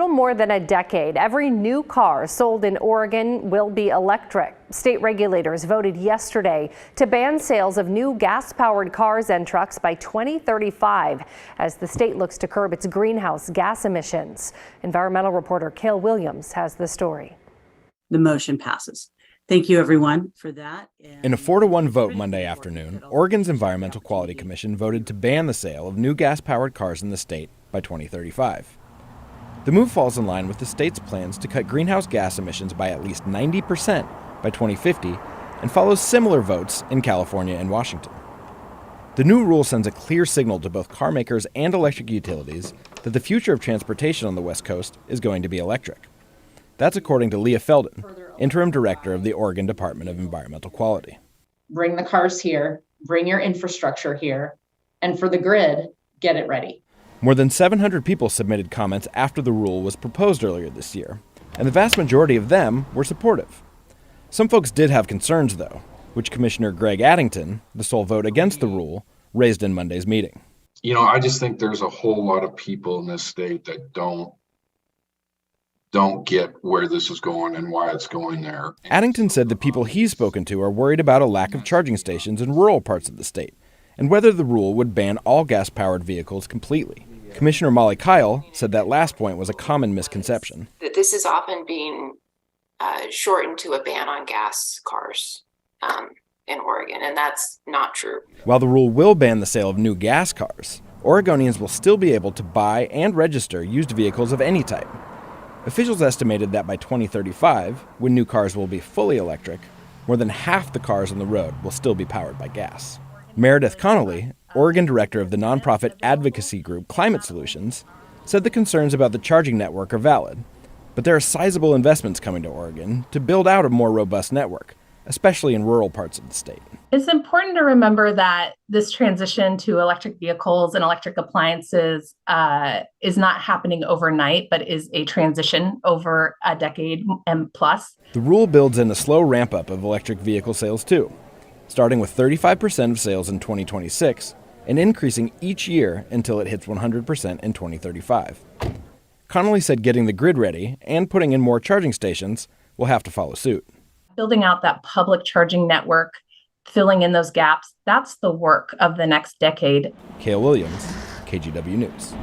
little more than a decade, every new car sold in Oregon will be electric. State regulators voted yesterday to ban sales of new gas-powered cars and trucks by 2035 as the state looks to curb its greenhouse gas emissions. Environmental reporter Cale Williams has the story. The motion passes. Thank you, everyone, for that. In a 4-1 vote Monday afternoon, Oregon's Environmental Quality Commission voted to ban the sale of new gas-powered cars in the state by 2035. The move falls in line with the state's plans to cut greenhouse gas emissions by at least 90% by 2050 and follows similar votes in California and Washington. The new rule sends a clear signal to both car makers and electric utilities that the future of transportation on the West Coast is going to be electric. That's according to Leah Felden, interim director of the Oregon Department of Environmental Quality. Bring the cars here, bring your infrastructure here, and for the grid, get it ready. More than 700 people submitted comments after the rule was proposed earlier this year, and the vast majority of them were supportive. Some folks did have concerns, though, which Commissioner Greg Addington, the sole vote against the rule, raised in Monday's meeting. I just think there's a whole lot of people in this state that don't get where this is going and why it's going there. Addington said the people he's spoken to are worried about a lack of charging stations in rural parts of the state, and whether the rule would ban all gas-powered vehicles completely. Commissioner Molly Kyle said that last point was a common misconception. That this is often being shortened to a ban on gas cars in Oregon, and that's not true. While the rule will ban the sale of new gas cars, Oregonians will still be able to buy and register used vehicles of any type. Officials estimated that by 2035, when new cars will be fully electric, more than half the cars on the road will still be powered by gas. Meredith Connolly, Oregon director of the nonprofit advocacy group Climate Solutions, said the concerns about the charging network are valid, but there are sizable investments coming to Oregon to build out a more robust network, especially in rural parts of the state. It's important to remember that this transition to electric vehicles and electric appliances is not happening overnight, but is a transition over a decade and plus. The rule builds in a slow ramp-up of electric vehicle sales, too, starting with 35% of sales in 2026 and increasing each year until it hits 100% in 2035. Connolly said getting the grid ready and putting in more charging stations will have to follow suit. Building out that public charging network, filling in those gaps, that's the work of the next decade. Cale Williams, KGW News.